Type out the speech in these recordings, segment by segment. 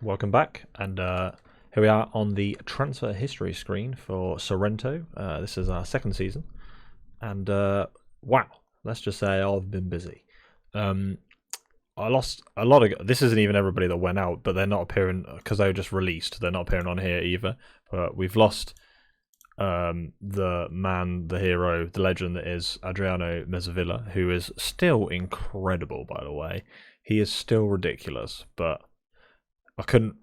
welcome back, and here we are on the transfer history screen for Sorrento. This is our second season, and wow, let's just say I've been busy. I lost a lot of. This isn't even everybody that went out, but they're not appearing because they were just released. They're not appearing on here either. But we've lost the man, the hero, the legend that is Adriano Mezzavilla, who is still incredible, by the way. He is still ridiculous, but I couldn't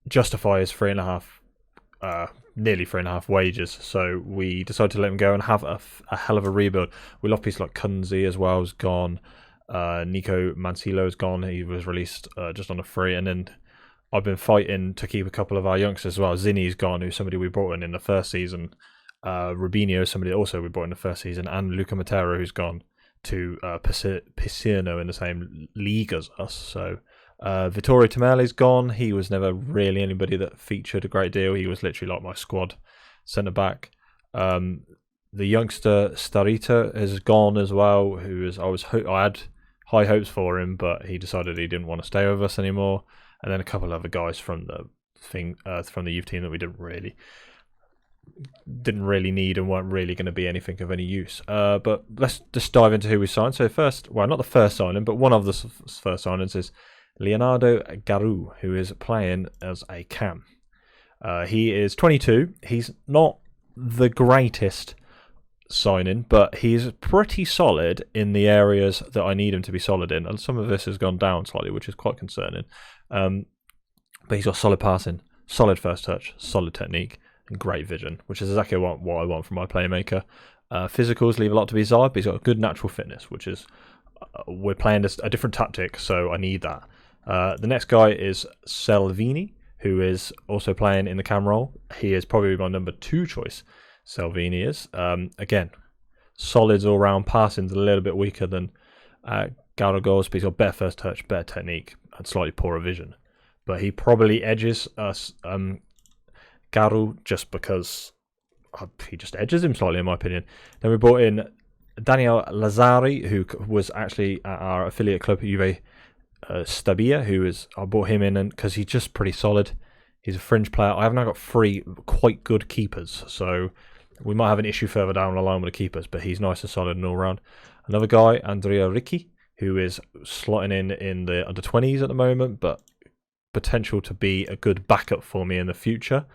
justify his nearly 3.5 wages, so we decided to let him go and have a hell of a rebuild. We lost pieces like Kunzi as well, is gone. Nico Mancillo is gone. He was released just on a free, and then I've been fighting to keep a couple of our youngsters as well. Zinni's gone, who's somebody we brought in the first season. Rubinho is somebody also we brought in the first season, and Luca Matera, who's gone to Piscino in the same league as us. So Vittorio Tomeli's gone. He was never really anybody that featured a great deal. He was literally like my squad centre back. The youngster Starita has gone as well. I had high hopes for him, but he decided he didn't want to stay with us anymore. And then a couple of other guys from the youth team that we didn't really need and weren't really going to be anything of any use. But let's just dive into who we signed. So not the first signing, but one of the first signings is Leonardo Garou, who is playing as a cam. He is 22. He's not the greatest signing, but he's pretty solid in the areas that I need him to be solid in. And some of this has gone down slightly, which is quite concerning. But he's got solid passing, solid first touch, solid technique, and great vision, which is exactly what I want from my playmaker. Physicals leave a lot to be desired, but he's got a good natural fitness, which is we're playing a different tactic, so I need that. The next guy is Salvini, who is also playing in the cam role. He is probably my number 2 choice. Salvini is again solids all round. Passing's a little bit weaker than Garagos, but he's got better first touch, better technique, and slightly poorer vision. But he probably edges us Garu just because he just edges him slightly, in my opinion. Then we brought in Daniel Lazzari, who was actually at our affiliate club Juve Stabia. I brought him in because he's just pretty solid. He's a fringe player. I have now got 3 quite good keepers, so we might have an issue further down the line with the keepers, but he's nice and solid and all round. Another guy, Andrea Ricci, who is slotting in the under 20s at the moment, but potential to be a good backup for me in the future.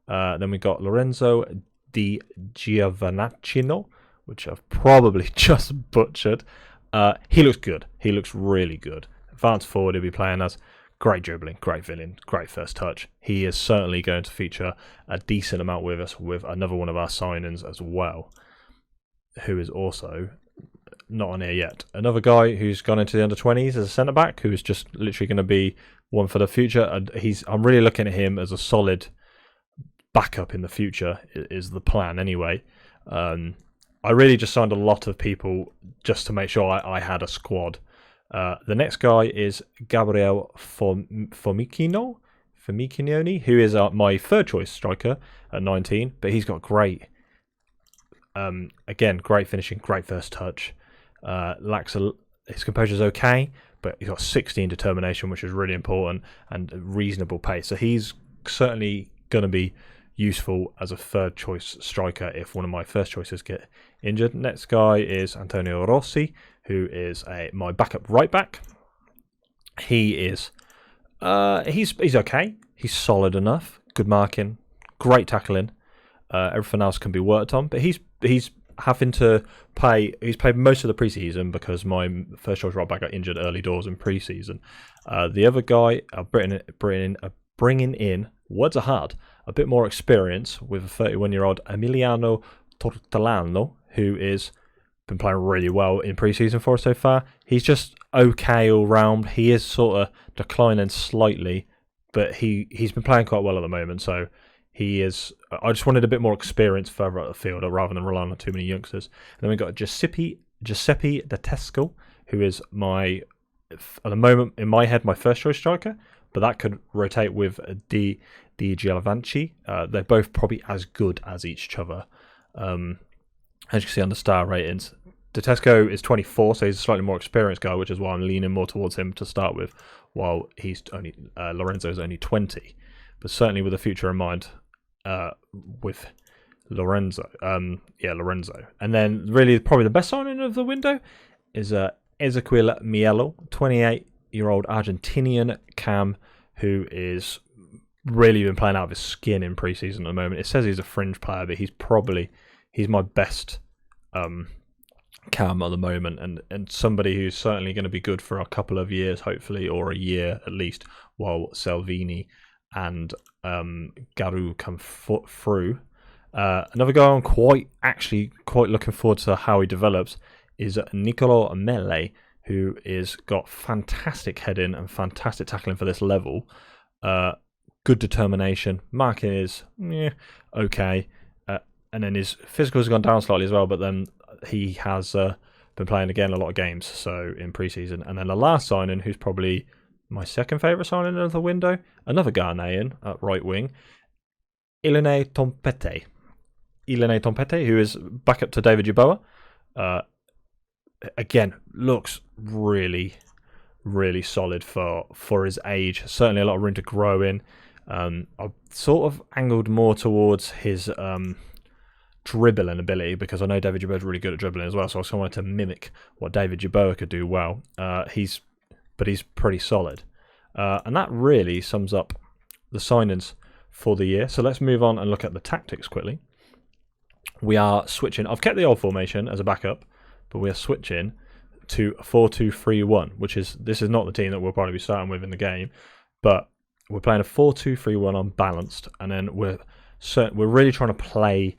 Then we got Lorenzo Di Giovannacino, which I've probably just butchered. He looks good. He looks really good. Advanced forward, he'll be playing as. Great dribbling, great villain, great first touch. He is certainly going to feature a decent amount with us with another one of our signings as well, who is also not on here yet. Another guy who's gone into the under-20s as a centre-back, who is just literally going to be one for the future. And I'm really looking at him as a solid backup in the future, is the plan anyway. I really just signed a lot of people just to make sure I had a squad. The next guy is Gabriel Formicino, who is my third choice striker at 19, but he's got great finishing, great first touch. His composure's okay, but he's got 16 determination, which is really important, and reasonable pace. So he's certainly going to be useful as a third choice striker if one of my first choices get injured. Next guy is Antonio Rossi, who is my backup right back. He is he's okay. He's solid enough. Good marking, great tackling. Everything else can be worked on, but he's having to play. He's played most of the preseason because my first choice right back got injured early doors in preseason. The other guy, bringing in, words are hard, a bit more experience with a 31-year-old Emiliano Tortolano, who is been playing really well in pre-season for us so far. He's just okay all round. He is sort of declining slightly, but he's been playing quite well at the moment. So he is. I just wanted a bit more experience further up the field rather than relying on too many youngsters. And then we got Giuseppe Detesco, who is at the moment in my head my first choice striker, but that could rotate with Di Giovanci. They're both probably as good as each other. As you can see on the star ratings, Detesco is 24, so he's a slightly more experienced guy, which is why I'm leaning more towards him to start with. while he's only Lorenzo's only 20. But certainly with the future in mind, with Lorenzo, Lorenzo, and then really probably the best signing of the window is Ezequiel Mielo, 28-year-old Argentinian cam who is really been playing out of his skin in preseason at the moment. It says he's a fringe player, but he's my best cam at the moment, and somebody who's certainly going to be good for a couple of years, hopefully, or a year at least, while Salvini and Garou come through. Another guy I'm quite looking forward to how he develops is Nicolo Mele, who is got fantastic heading and fantastic tackling for this level. Good determination. Marking is okay. And then his physical has gone down slightly as well, but then he has been playing again a lot of games, so in preseason. And then the last signing, who's probably my second favourite signing of the window, another Ghanaian at right wing, Ilene Tompete. Ilene Tompete, who is back up to David Yeboah. Again, looks really, really solid for his age. Certainly a lot of room to grow in. I've sort of angled more towards his dribbling ability, because I know David Yeboah is really good at dribbling as well, so I also wanted to mimic what David Yeboah could do well. He's pretty solid. And that really sums up the signings for the year. So let's move on and look at the tactics quickly. We are switching. I've kept the old formation as a backup, but we are switching to 4-2-3-1, this is not the team that we'll probably be starting with in the game, but we're playing a 4-2-3-1 unbalanced, and then we're really trying to play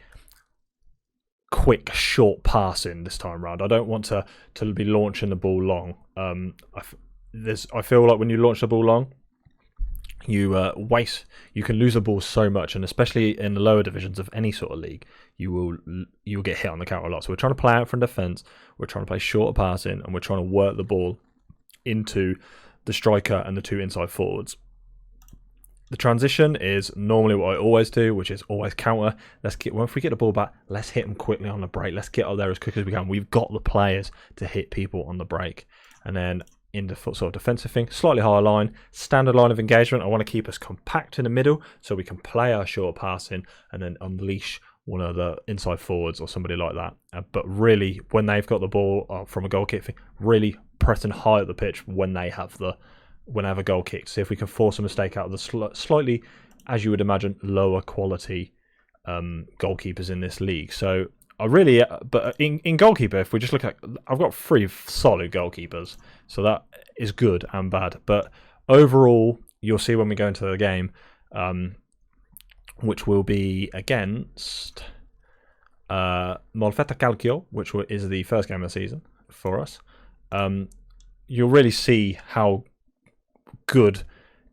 quick, short passing this time around. I don't want to be launching the ball long. I feel like when you launch the ball long, you can lose the ball so much, and especially in the lower divisions of any sort of league, you'll get hit on the counter a lot. So we're trying to play out from defence, we're trying to play shorter passing, and we're trying to work the ball into the striker and the two inside forwards. The transition is normally what I always do, which is always counter. If we get the ball back, let's hit them quickly on the break. Let's get up there as quick as we can. We've got the players to hit people on the break. And then in the sort of defensive thing, slightly higher line, standard line of engagement. I want to keep us compact in the middle so we can play our short passing and then unleash one of the inside forwards or somebody like that. But really, when they've got the ball from a goal kick thing, really pressing high at the pitch when they have a goal kick. See if we can force a mistake out of the slightly, as you would imagine, lower quality goalkeepers in this league. So but in goalkeeper, if we just look at, I've got 3 solid goalkeepers, so that is good and bad. But overall, you'll see when we go into the game, which will be against Molfetta Calcio, which is the first game of the season for us. You'll really see how good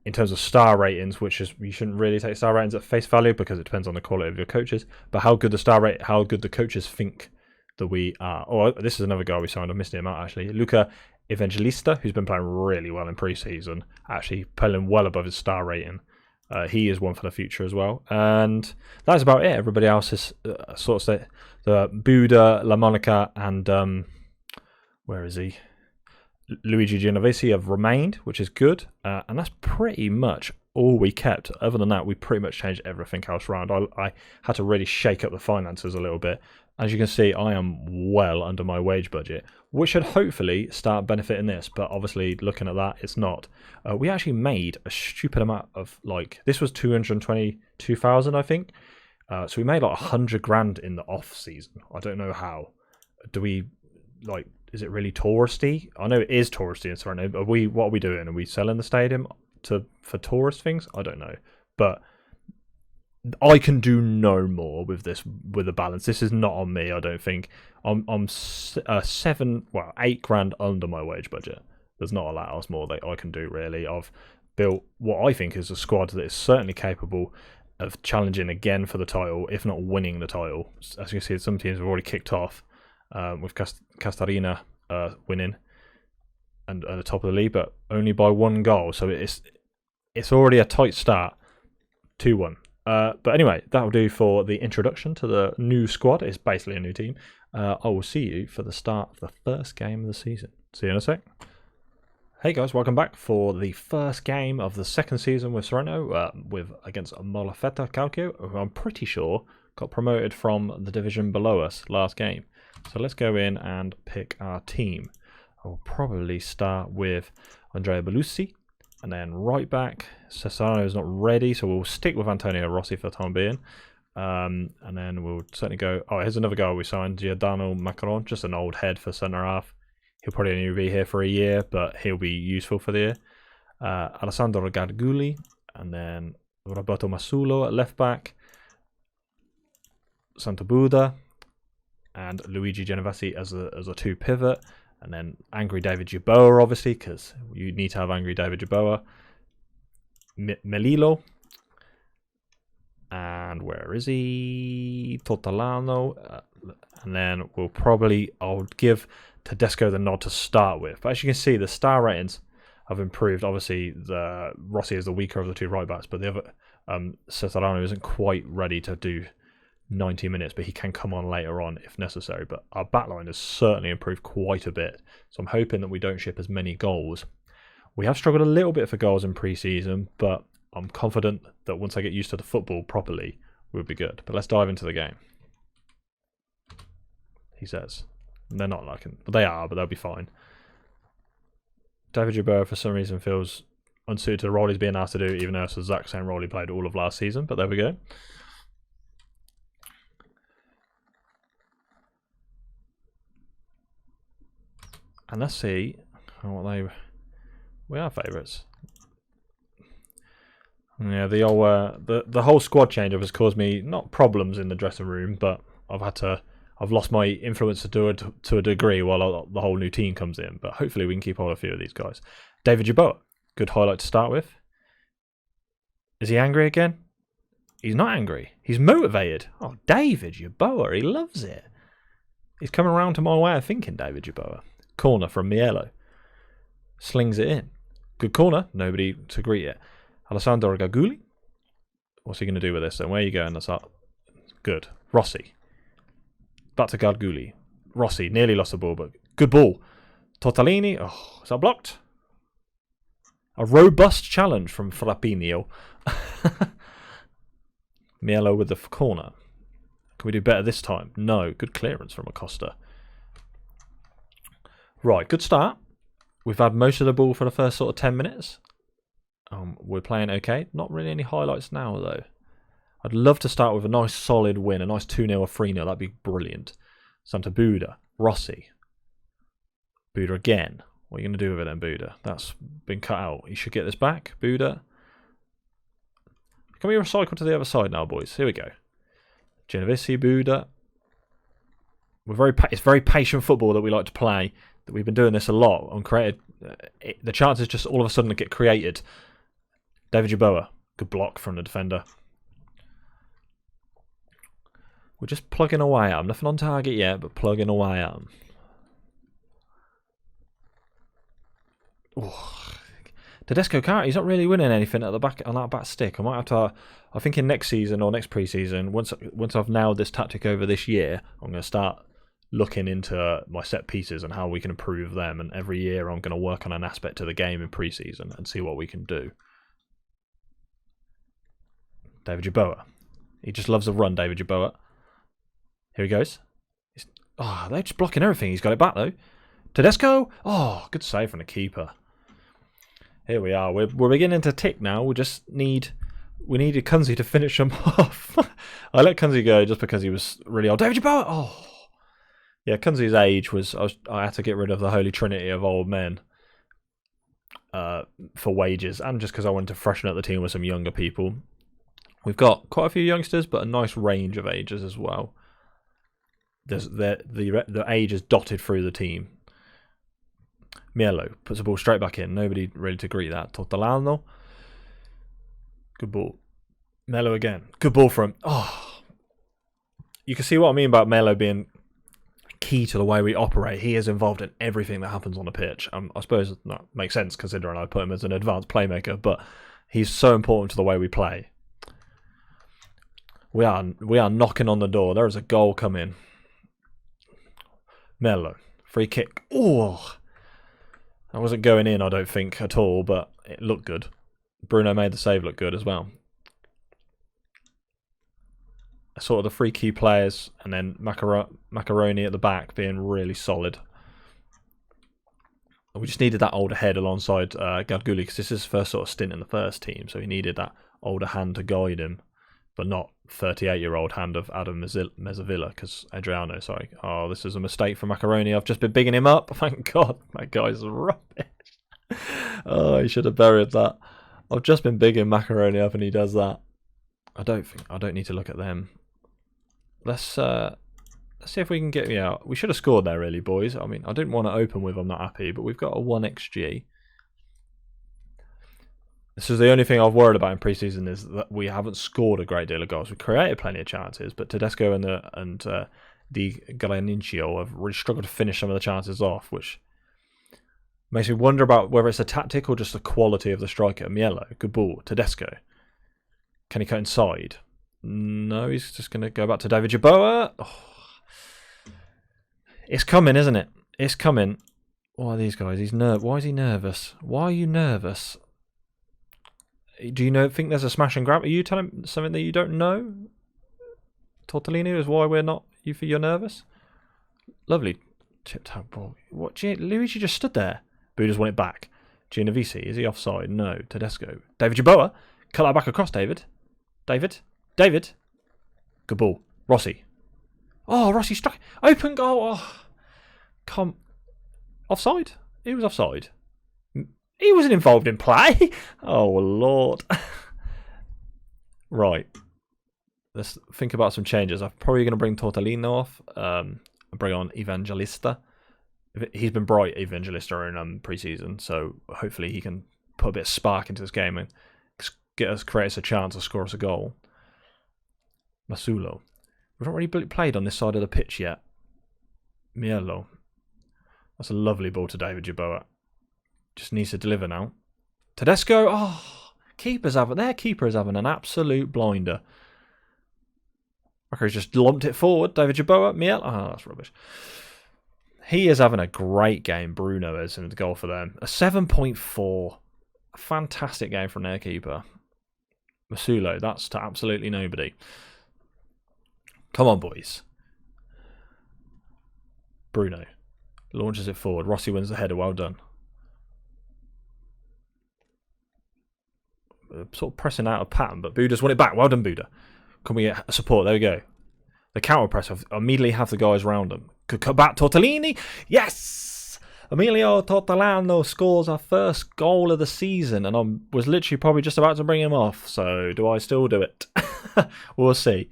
in terms of star ratings, which is, you shouldn't really take star ratings at face value because it depends on the quality of your coaches, but how good the coaches think that we are. Oh, this is another guy we signed. I missed him out actually. Luca Evangelista, who's been playing really well in pre-season, actually playing well above his star rating. He is one for the future as well. And that's about it. Everybody else is sort of the Buda, La Monica, and where is he? Luigi Genovese have remained, which is good, and that's pretty much all we kept. Other than that, we pretty much changed everything else around. I had to really shake up the finances a little bit. As you can see, I am well under my wage budget, which should hopefully start benefiting this, but obviously looking at that, it's not. We actually made a stupid amount of, this was 222,000, I think. So we made 100 grand in the off season. I don't know how. Do we, is it really touristy? I know it is touristy in Sorrento. What are we doing? Are we selling the stadium for tourist things? I don't know. But I can do no more with the balance. This is not on me, I don't think. I'm 8 grand under my wage budget. There's not a lot else more that I can do, really. I've built what I think is a squad that is certainly capable of challenging again for the title, if not winning the title. As you can see, some teams have already kicked off. With Castarina winning and at the top of the league, but only by 1 goal. So it's already a tight start, 2-1. But anyway, that'll do for the introduction to the new squad. It's basically a new team. I will see you for the start of the first game of the season. See you in a sec. Hey guys, welcome back for the first game of the second season with Sorrento, against Molafetta Calcio, who I'm pretty sure got promoted from the division below us last game. So let's go in and pick our team. I'll probably start with Andrea Belusi, and then right back, Cesaro is not ready, so we'll stick with Antonio Rossi for the time being. And then we'll certainly go, oh, here's another guy we signed, Giordano Macron, just an old head for centre half. He'll probably only be here for a year, but he'll be useful for the year. Alessandro Garguli, and then Roberto Masulo at left back. Santo Buda, and Luigi Genovesi as a two pivot. And then Angry David Jaboa, obviously, because you need to have Angry David Jaboa. Melillo. And where is he? Totalano. And then I'll give Tedesco the nod to start with. But as you can see, the star ratings have improved. Obviously, the Rossi is the weaker of the two right backs, but the other Cetarano isn't quite ready to do 90 minutes, but he can come on later on if necessary. But our backline has certainly improved quite a bit, so I'm hoping that we don't ship as many goals. We have struggled a little bit for goals in pre-season, but I'm confident that once I get used to the football properly, we'll be good. But let's dive into the game. He says. They're not liking, but they are, but they'll be fine. David Jaboa, for some reason, feels unsuited to the role he's being asked to do, even though it's the exact same role he played all of last season. But there we go. And let's see what we are favourites. Yeah, the whole squad change-up has caused me not problems in the dressing room, but I've lost my influence to a degree while the whole new team comes in. But hopefully we can keep hold of a few of these guys. David Jaboa, good highlight to start with. Is he angry again? He's not angry. He's motivated. Oh, David Jaboa, he loves it. He's coming around to my way of thinking, David Jaboa. Corner from Mielo. Slings it in. Good corner. Nobody to greet it. Alessandro Garguli. What's he going to do with this then? Where are you going? That's up. Good. Rossi. Back to Garguli. Rossi nearly lost the ball, but good ball. Tortellini. Oh, is that blocked? A robust challenge from Frappinio. Mielo with the corner. Can we do better this time? No. Good clearance from Acosta. Right, good start. We've had most of the ball for the first sort of 10 minutes. We're playing okay. Not really any highlights now, though. I'd love to start with a nice solid win, a nice 2-0 or 3-0. That'd be brilliant. Santa Buda, Rossi. Buda again. What are you going to do with it then, Buda? That's been cut out. You should get this back, Buda. Can we recycle to the other side now, boys? Here we go. Genovesi, Buda. It's very patient football that we like to play. That we've been doing this a lot on created. The chances just all of a sudden get created. David Jaboa, good block from the defender. We're just plugging away at him. Nothing on target yet, but plugging away at him. Oh. Tedesco can't. He's not really winning anything at the back on that back stick. I might have to. I'm thinking next season or next pre-season. Once I've nailed this tactic over this year, I'm going to start looking into my set pieces and how we can improve them. And every year, I'm going to work on an aspect of the game in pre-season and see what we can do. David Jaboa. He just loves a run, David Jaboa. Here he goes. They're just blocking everything. He's got it back, though. Tedesco. Oh, good save from the keeper. Here we are. We're beginning to tick now. We needed Kunzi to finish him off. I let Kunzi go just because he was really old. David Jaboa. Oh. Yeah, Kunzi's age was... I had to get rid of the holy trinity of old men for wages, and just because I wanted to freshen up the team with some younger people. We've got quite a few youngsters, but a nice range of ages as well. The age is dotted through the team. Mielo puts the ball straight back in. Nobody really to greet that. Totalano. Good ball. Melo again. Good ball from him. Oh. You can see what I mean about Melo being key to the way we operate. He is involved in everything that happens on the pitch. I suppose that makes sense considering I put him as an advanced playmaker, but he's so important to the way we play. We are knocking on the door. There is a goal coming. Melo. Free kick. Oh. That wasn't going in, I don't think, at all, but it looked good. Bruno made the save look good as well. Sort of the three key players, and then Macaroni at the back being really solid. We just needed that older head alongside Gadguli, because this is his first sort of stint in the first team, so he needed that older hand to guide him, but not 38-year-old hand of Adam Mezzavilla, because Adriano, sorry. Oh, this is a mistake for Macaroni. I've just been bigging him up. Thank God, that guy's rubbish. Oh, he should have buried that. I've just been bigging Macaroni up and he does that. I don't need to look at them. Let's see if we can get me out. We should have scored there, really, boys. I mean, I didn't want to open with I'm not happy, but we've got a 1xG. This is the only thing I've worried about in pre-season, is that we haven't scored a great deal of goals. We created plenty of chances, but Tedesco and Di Granicio have really struggled to finish some of the chances off, which makes me wonder about whether it's a tactic or just the quality of the striker. Mielo, good ball. Tedesco. Can he cut inside? No, he's just going to go back to David Yeboah. Oh. It's coming, isn't it? It's coming. Why are these guys? Why is he nervous? Why are you nervous? Do you think there's a smash and grab? Are you telling me something that you don't know? Tortellini is why you're nervous? Lovely tip-tap ball. What? Luigi just stood there. Buda's won it back. Genovese, is he offside? No. Tedesco. David Yeboah. Cut that back across, David. David. Good ball. Rossi. Oh, Rossi struck. Open goal. Oh. Offside? He was offside. He wasn't involved in play. Oh, Lord. Right. Let's think about some changes. I'm probably going to bring Tortellino off. Bring on Evangelista. He's been bright, Evangelista, in pre-season, so hopefully he can put a bit of spark into this game and create us a chance to score us a goal. Masulo. We've not really played on this side of the pitch yet. Mielo. That's a lovely ball to David Yeboah. Just needs to deliver now. Tedesco. Oh, their keeper is having an absolute blinder. He's just lumped it forward. David Yeboah. Mielo. Oh, that's rubbish. He is having a great game. Bruno is in the goal for them. A 7.4. A fantastic game from their keeper. Masulo. That's to absolutely nobody. Come on, boys. Bruno launches it forward. Rossi wins the header. Well done. Sort of pressing out of pattern, but Buda's won it back. Well done, Buda. Can we get support? There we go. The counter press immediately have the guys round them. Could cut back. Tortellini. Yes! Emilio Tortellano scores our first goal of the season, and I was literally probably just about to bring him off. So do I still do it? We'll see.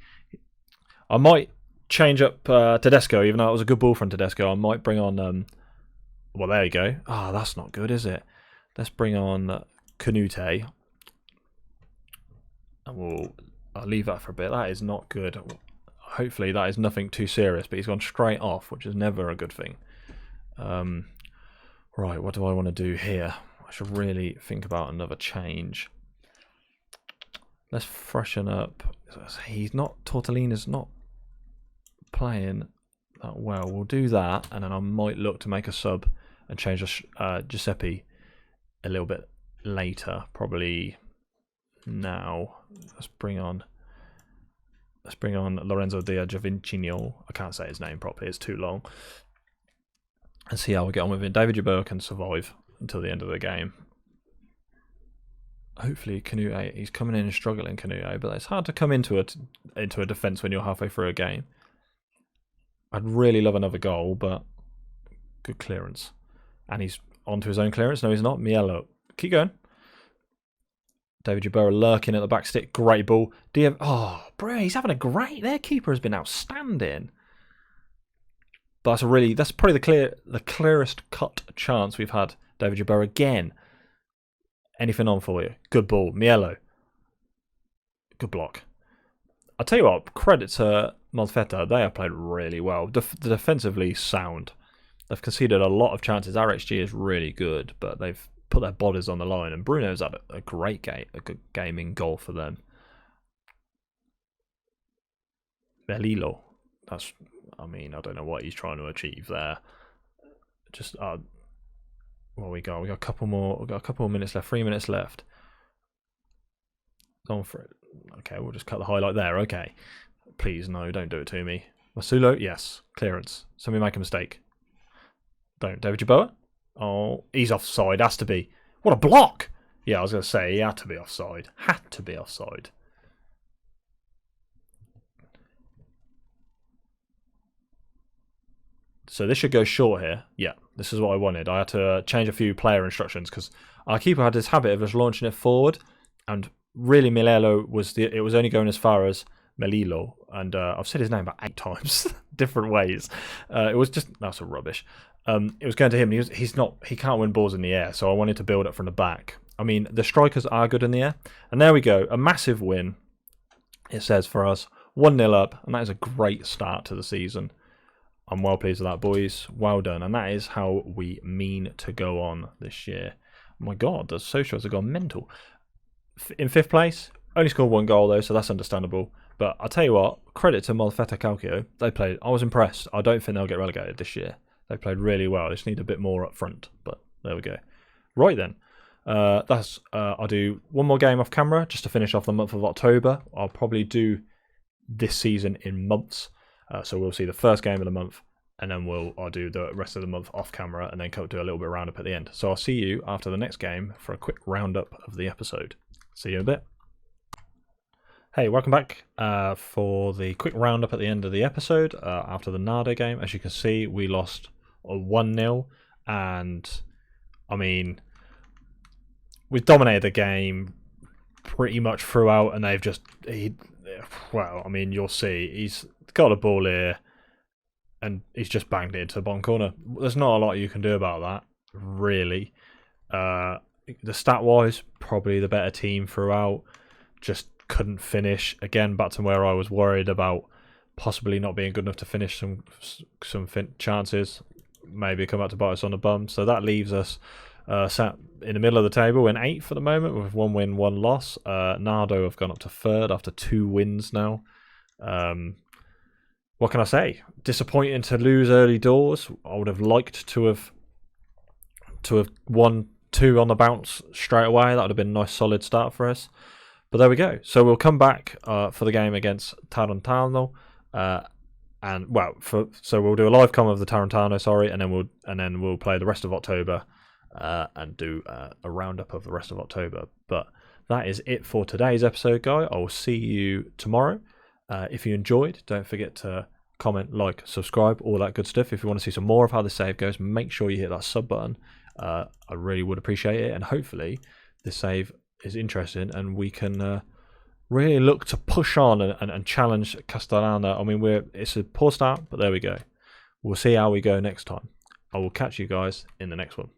I might change up Tedesco, even though it was a good ball from Tedesco. I might bring on... well, there you go. Ah, that's not good, is it? Let's bring on Canute. And I'll leave that for a bit. That is not good. Hopefully that is nothing too serious, but he's gone straight off, which is never a good thing. Right, what do I want to do here? I should really think about another change. Let's freshen up. Tortellina's not playing that well. We'll do that, and then I might look to make a sub and change Giuseppe a little bit later, probably now. Let's bring on Lorenzo Di Giovincinio. I can't say his name properly, it's too long. And see how we get on with it. David Yeboah can survive until the end of the game. Hopefully Canute, he's coming in and struggling, Canute, but it's hard to come into a defence when you're halfway through a game. I'd really love another goal, but good clearance. And he's onto his own clearance. No, he's not. Mielo. Keep going. David Yeboah lurking at the back stick. Great ball. Oh, bro, he's having a great... Their keeper has been outstanding. But that's probably the clearest cut chance we've had. David Yeboah again. Anything on for you? Good ball. Mielo. Good block. I'll tell you what, credit to Malfetta. They have played really well. Defensively sound. They've conceded a lot of chances. Our XG is really good, but they've put their bodies on the line. And Bruno's had a great game, a good game in goal for them. Melilo. I don't know what he's trying to achieve there. Just what we got? We got a couple more. We got a couple more minutes left. 3 minutes left. Gone for it. Okay, we'll just cut the highlight there. Okay, please no, don't do it to me. Masulo, yes, clearance. Somebody make a mistake. Don't. David Jabboa. Oh, he's offside. Has to be. What a block! Yeah, I was going to say he had to be offside. Had to be offside. So this should go short here. Yeah, this is what I wanted. I had to change a few player instructions because our keeper had this habit of just launching it forward, and really Milelo it was only going as far as Melilo, and I've said his name about 8 times, different ways. It was just that's a rubbish. It was going to him. He can't win balls in the air, so I wanted to build it from the back. I mean, the strikers are good in the air, and there we go, a massive win. It says for us 1-0 up, and that is a great start to the season. I'm well pleased with that, boys. Well done. And that is how we mean to go on this year. Oh my God, the socials have gone mental. In 5th place, only scored 1 goal though, so that's understandable. But I'll tell you what, credit to Molfetta Calcio. They played. I was impressed. I don't think they'll get relegated this year. They played really well. They just need a bit more up front. But there we go. Right then. I'll do one more game off camera just to finish off the month of October. I'll probably do this season in months. So we'll see the first game of the month, and then I'll do the rest of the month off camera, and then do a little bit of roundup at the end. So I'll see you after the next game for a quick roundup of the episode. See you in a bit. Hey, welcome back for the quick roundup at the end of the episode after the Nardo game. As you can see, we lost 1-0, and I mean, we dominated the game pretty much throughout, and they've just well, I mean, you'll see he's got a ball here and he's just banged it into the bottom corner. There's not a lot you can do about that, really. The stat wise, probably the better team throughout, just couldn't finish. Again, back to where I was worried about possibly not being good enough to finish some chances, maybe come out to bite us on the bum. So that leaves us sat in the middle of the table in 8th at the moment with 1 win, 1 loss. Nardo have gone up to 3rd after 2 wins now. What can I say? Disappointing to lose early doors. I would have liked to have won 2 on the bounce straight away. That would have been a nice solid start for us. But there we go. So we'll come back for the game against Tarantano, and so we'll do a live com of the Tarantano, sorry, and then we'll play the rest of October and do a roundup of the rest of October. But that is it for today's episode, guys. I will see you tomorrow. If you enjoyed, don't forget to comment, like, subscribe, all that good stuff. If you want to see some more of how the save goes, make sure you hit that sub button. I really would appreciate it, and hopefully this save is interesting and we can really look to push on and challenge Castellana. I mean, it's a poor start, but there we go. We'll see how we go next time. I will catch you guys in the next one.